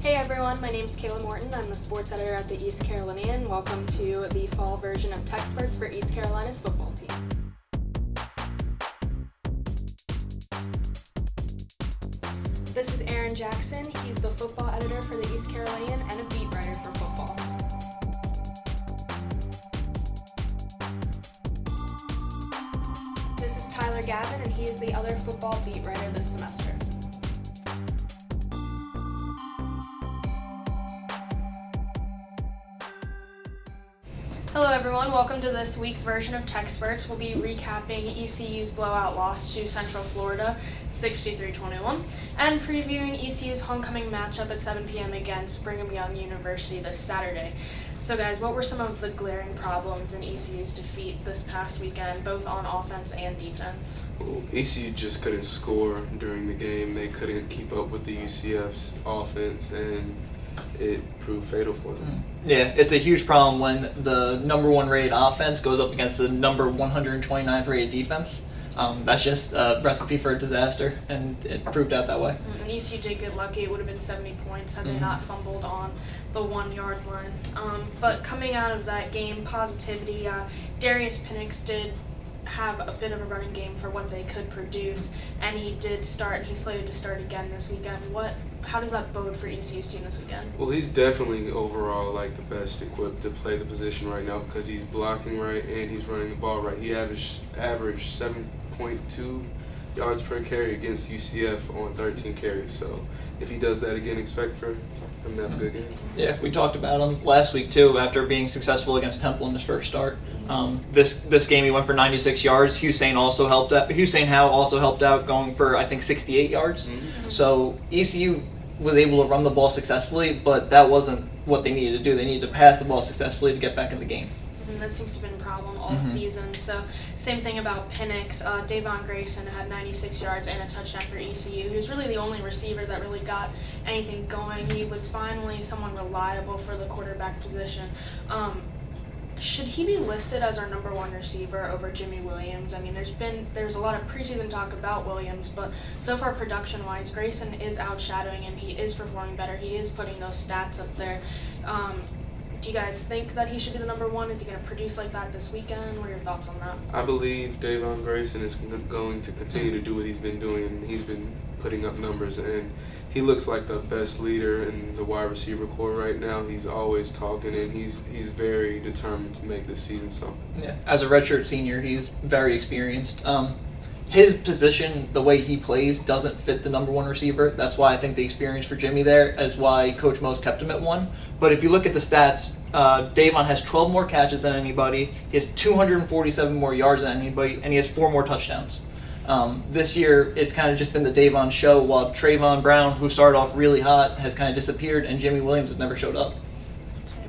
Hey everyone, my name is Kayla Morton. I'm the sports editor at the East Carolinian. Welcome to the fall version of TECSperts for East Carolina's football team. This is Aaron Jackson. He's the football editor for the East Carolinian and a beat writer for football. This is Tyler Gavin, and he is the other football beat writer this semester. Hello everyone, welcome to this week's version of TECSperts. We'll be recapping ECU's blowout loss to Central Florida, 63-21, and previewing ECU's homecoming matchup at 7 p.m. against Brigham Young University this Saturday. So guys, what were some of the glaring problems in ECU's defeat this past weekend, both on offense and defense? Well, ECU just couldn't score during the game. They couldn't keep up with the UCF's offense, and it proved fatal for them. Yeah, it's a huge problem when the number one rated offense goes up against the number 129th rated defense. That's just a recipe for a disaster, and it proved out that way. And ECU did get lucky. It would have been 70 points had they not fumbled on the 1 yard line. But coming out of that game, positivity, Darius Penix did have a bit of a running game for what they could produce, and he did start, and he's slated to start again this weekend. How does that bode for ECU's team this weekend? Well, he's definitely overall like the best equipped to play the position right now because he's blocking right and he's running the ball right. He averaged 7.2 yards per carry against UCF on 13 carries. So if he does that again, expect for him to have a good game. Yeah, we talked about him last week too after being successful against Temple in his first start. This game he went for 96 yards. Hussein Howe also helped out, going for I think 68 yards. So ECU was able to run the ball successfully, but that wasn't what they needed to do. They needed to pass the ball successfully to get back in the game. That seems to have been a problem all season. So same thing about Penix. Davon Grayson had 96 yards and a touchdown for ECU. He was really the only receiver that really got anything going. He was finally someone reliable for the quarterback position. Should he be listed as our number one receiver over Jimmy Williams? I mean, there's a lot of preseason talk about Williams, but so far production-wise, Grayson is outshadowing him. He is performing better. He is putting those stats up there. Do you guys think that he should be the number one? Is he going to produce like that this weekend? What are your thoughts on that? I believe Davon Grayson is going to continue to do what he's been doing, and he's been putting up numbers, and he looks like the best leader in the wide receiver corps right now. He's always talking, and he's very determined to make this season something. Yeah, as a redshirt senior, he's very experienced. His position, the way he plays, doesn't fit the number one receiver. That's why I think the experience for Jimmy there is why Coach Mose kept him at 1. But if you look at the stats, Davon has 12 more catches than anybody. He has 247 more yards than anybody, and he has 4 more touchdowns. This year, it's kind of just been the Davon show, while Trayvon Brown, who started off really hot, has kind of disappeared, and Jimmy Williams has never showed up. Okay.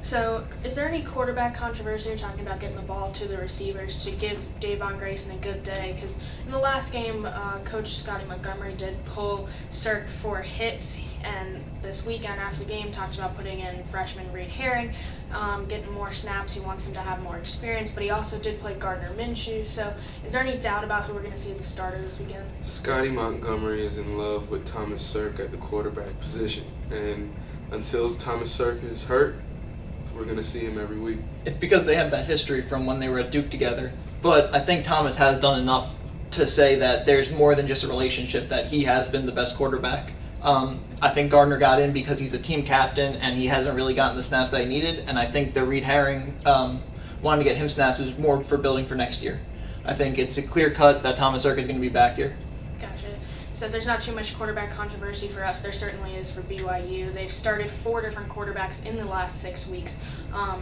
So, is there any quarterback controversy? You're talking about getting the ball to the receivers to give Davon Grayson a good day, because in the last game, Coach Scotty Montgomery did pull Cirque for hits, and this weekend after the game talked about putting in freshman Reed Herring, getting more snaps. He wants him to have more experience, but he also did play Gardner Minshew. So is there any doubt about who we're going to see as a starter this weekend? Scotty Montgomery is in love with Thomas Cirque at the quarterback position, and until Thomas Cirque is hurt, we're going to see him every week. It's because they have that history from when they were at Duke together. But I think Thomas has done enough to say that there's more than just a relationship, that he has been the best quarterback. I think Gardner got in because he's a team captain and he hasn't really gotten the snaps that he needed, and I think the Reed Herring wanting to get him snaps is more for building for next year. I think it's a clear cut that Thomas Cirque is going to be back here. Gotcha. So there's not too much quarterback controversy for us. There certainly is for BYU. They've started 4 different quarterbacks in the last 6 weeks.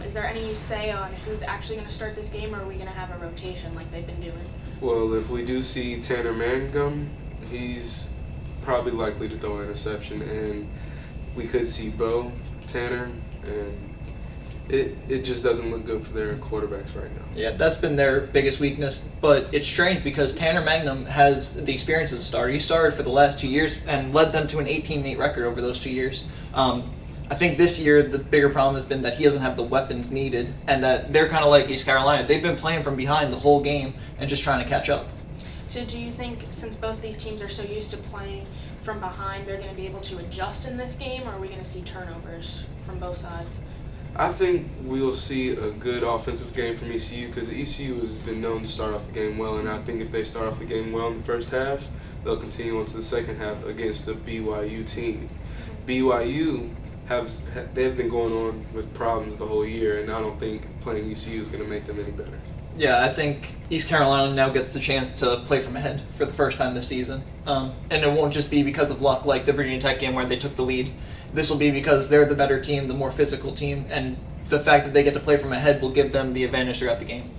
Is there any say on who's actually going to start this game, or are we going to have a rotation like they've been doing? Well, if we do see Tanner Mangum, he's probably likely to throw an interception, and we could see Bo Tanner, and it just doesn't look good for their quarterbacks right now. Yeah, that's been their biggest weakness, but it's strange because Tanner Mangum has the experience as a starter. He started for the last 2 years and led them to an 18-8 record over those 2 years. I think this year the bigger problem has been that he doesn't have the weapons needed, and that they're kind of like East Carolina. They've been playing from behind the whole game and just trying to catch up. So do you think, since both these teams are so used to playing from behind they're going to be able to adjust in this game, or are we going to see turnovers from both sides? I think we'll see a good offensive game from ECU because ECU has been known to start off the game well, and I think if they start off the game well in the first half, they'll continue on to the second half against the BYU team. BYU they've been going on with problems the whole year, and I don't think playing ECU is going to make them any better. Yeah, I think East Carolina now gets the chance to play from ahead for the first time this season. And it won't just be because of luck like the Virginia Tech game where they took the lead. This will be because they're the better team, the more physical team, and the fact that they get to play from ahead will give them the advantage throughout the game.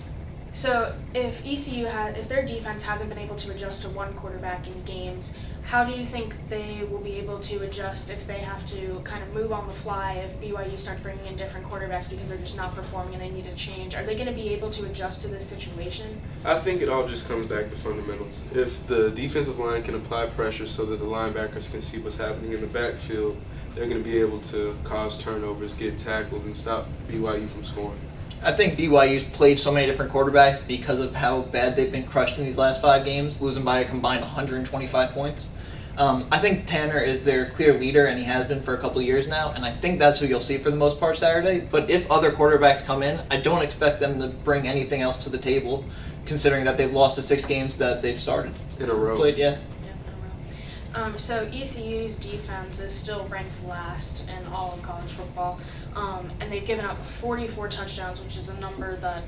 So if if their defense hasn't been able to adjust to one quarterback in games, how do you think they will be able to adjust if they have to kind of move on the fly if BYU starts bringing in different quarterbacks because they're just not performing and they need to change? Are they going to be able to adjust to this situation? I think it all just comes back to fundamentals. If the defensive line can apply pressure so that the linebackers can see what's happening in the backfield, they're going to be able to cause turnovers, get tackles, and stop BYU from scoring. I think BYU's played so many different quarterbacks because of how bad they've been crushed in these last 5 games, losing by a combined 125 points. I think Tanner is their clear leader, and he has been for a couple of years now, and I think that's who you'll see for the most part Saturday. But if other quarterbacks come in, I don't expect them to bring anything else to the table, considering that they've lost the 6 games that they've started. In a row. Played, yeah. So ECU's defense is still ranked last in all of college football, and they've given up 44 touchdowns, which is a number that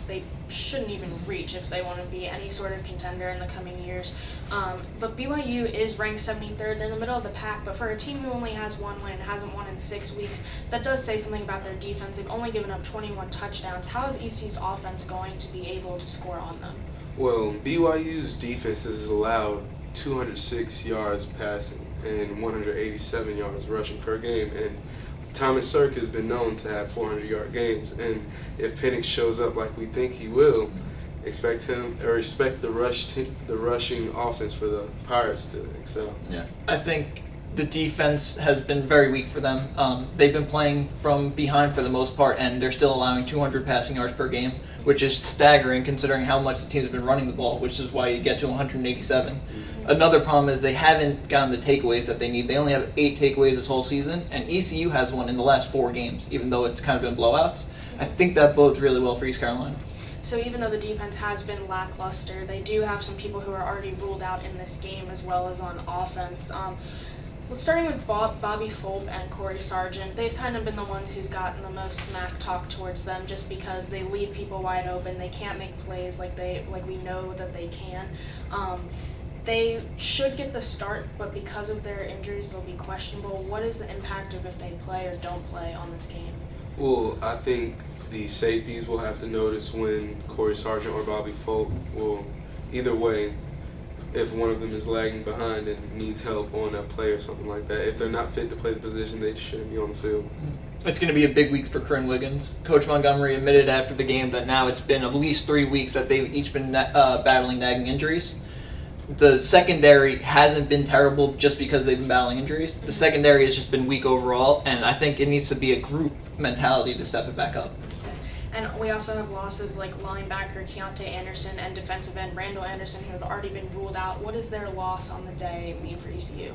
they shouldn't even reach if they want to be any sort of contender in the coming years. But BYU is ranked 73rd. They're in the middle of the pack, but for a team who only has 1 win and hasn't won in 6 weeks, that does say something about their defense. They've only given up 21 touchdowns. How is ECU's offense going to be able to score on them? Well, BYU's defense has allowed 206 yards passing and 187 yards rushing per game, and Thomas Sirk has been known to have 400-yard games, and if Penix shows up like we think he will, expect the rushing offense for the Pirates to excel. Yeah, I think the defense has been very weak for them. They've been playing from behind for the most part, and they're still allowing 200 passing yards per game, which is staggering considering how much the teams have been running the ball, which is why you get to 187. Mm-hmm. Another problem is they haven't gotten the takeaways that they need. They only have 8 takeaways this whole season, and ECU has one in the last 4 games, even though it's kind of been blowouts. I think that bodes really well for East Carolina. So even though the defense has been lackluster, they do have some people who are already ruled out in this game as well as on offense. Starting with Bobby Fulp and Corey Sargent, they've kind of been the ones who's gotten the most smack talk towards them just because they leave people wide open. They can't make plays like we know that they can. They should get the start, but because of their injuries, they'll be questionable. What is the impact of if they play or don't play on this game? Well, I think the safeties will have to notice when Corey Sargent or Bobby Fulp will, either way, if one of them is lagging behind and needs help on a play or something like that. If they're not fit to play the position, they just shouldn't be on the field. It's going to be a big week for Corinne Wiggins. Coach Montgomery admitted after the game that now it's been at least 3 weeks that they've each been battling nagging injuries. The secondary hasn't been terrible just because they've been battling injuries. The secondary has just been weak overall, and I think it needs to be a group mentality to step it back up. And we also have losses like linebacker Keontae Anderson and defensive end Randall Anderson, who have already been ruled out. What does their loss on the day mean for ECU?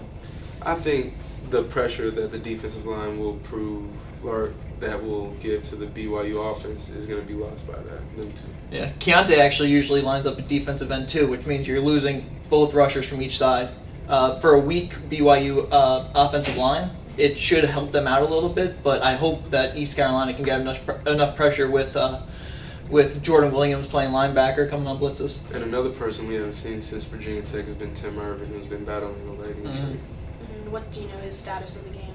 I think the pressure that the defensive line will prove or that will give to the BYU offense is going to be lost by them too. Yeah, Keontae actually usually lines up at defensive end too, which means you're losing both rushers from each side. For a weak BYU offensive line, it should help them out a little bit, but I hope that East Carolina can get enough pressure with Jordan Williams playing linebacker coming on blitzes. And another person we haven't seen since Virginia Tech has been Tim Irvin, who's been battling a leg injury. Mm-hmm. What do you know his status of the game?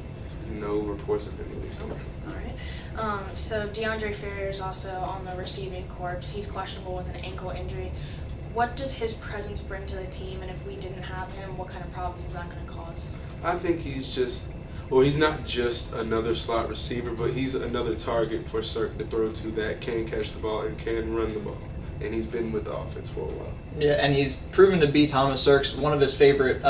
No reports have been released. Okay. All right. So DeAndre Ferrier is also on the receiving corps. He's questionable with an ankle injury. What does his presence bring to the team, and if we didn't have him, what kind of problems is that going to cause? I think he's not just another slot receiver, but he's another target for Sirk to throw to that can catch the ball and can run the ball. And he's been with the offense for a while. Yeah, and he's proven to be Thomas Sirk's one of his favorite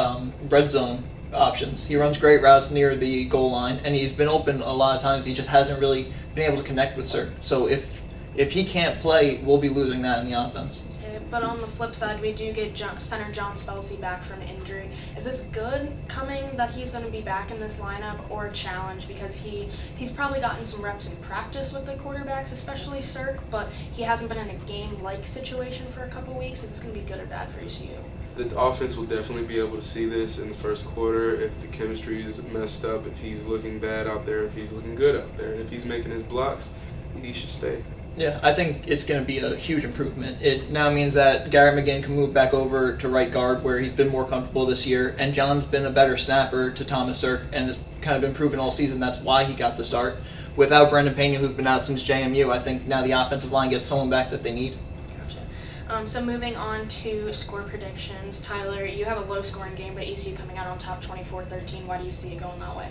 red zone options. He runs great routes near the goal line, and he's been open a lot of times. He just hasn't really been able to connect with Sirk. So if he can't play, we'll be losing that in the offense. Okay, but on the flip side, we do get center John Spelsey back from injury. Is this good coming that he's going to be back in this lineup, or a challenge because he's probably gotten some reps in practice with the quarterbacks, especially Cirque, but he hasn't been in a game-like situation for a couple weeks. Is this going to be good or bad for ECU? The offense will definitely be able to see this in the first quarter if the chemistry is messed up, if he's looking bad out there, if he's looking good out there. And if he's making his blocks, he should stay. Yeah, I think it's going to be a huge improvement. It now means that Garrett McGinn can move back over to right guard where he's been more comfortable this year, and John's been a better snapper to Thomas Cirque and has kind of been proven all season. That's why he got the start. Without Brendan Pena, who's been out since JMU, I think now the offensive line gets someone back that they need. So moving on to score predictions. Tyler, you have a low-scoring game, but ECU coming out on top 24-13. Why do you see it going that way?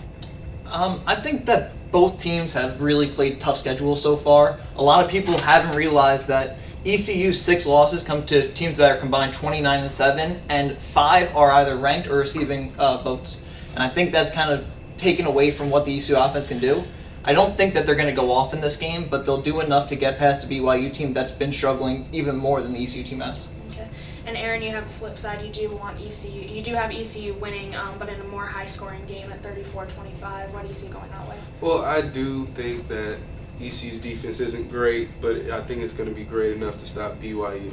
I think that both teams have really played tough schedules so far. A lot of people haven't realized that ECU's 6 losses come to teams that are combined 29-7, and 5 are either ranked or receiving votes. And I think that's kind of taken away from what the ECU offense can do. I don't think that they're going to go off in this game, but they'll do enough to get past the BYU team that's been struggling even more than the ECU team has. Okay. And Aaron, you have the flip side. You do have ECU winning, but in a more high-scoring game at 34-25. Why do you see it going that way? Well, I do think that ECU's defense isn't great, but I think it's going to be great enough to stop BYU.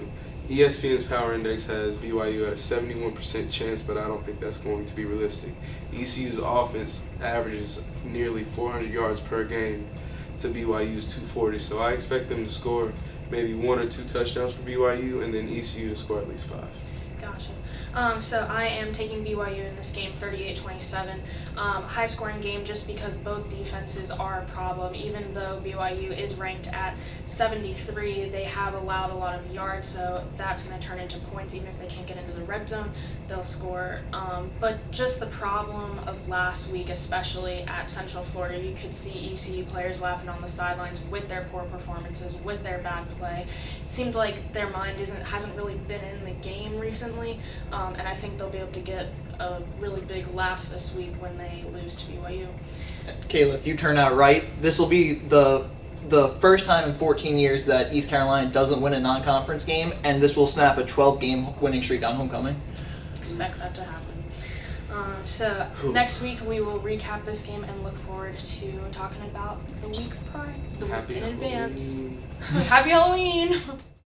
ESPN's Power Index has BYU at a 71% chance, but I don't think that's going to be realistic. ECU's offense averages nearly 400 yards per game to BYU's 240, so I expect them to score maybe 1 or 2 touchdowns for BYU, and then ECU to score at least 5. Gotcha. So I am taking BYU in this game, 38-27. High-scoring game just because both defenses are a problem. Even though BYU is ranked at 73, they have allowed a lot of yards, so that's going to turn into points. Even if they can't get into the red zone, they'll score. But just the problem of last week, especially at Central Florida, you could see ECU players laughing on the sidelines with their poor performances, with their bad play. It seemed like their mind hasn't really been in the game recently. And I think they'll be able to get a really big laugh this week when they lose to BYU. Kayla, if you turn out right, this will be the first time in 14 years that East Carolina doesn't win a non-conference game, and this will snap a 12-game winning streak on homecoming. Expect that to happen. So next week we will recap this game and look forward to talking about the week prior, the week in advance. Happy Halloween!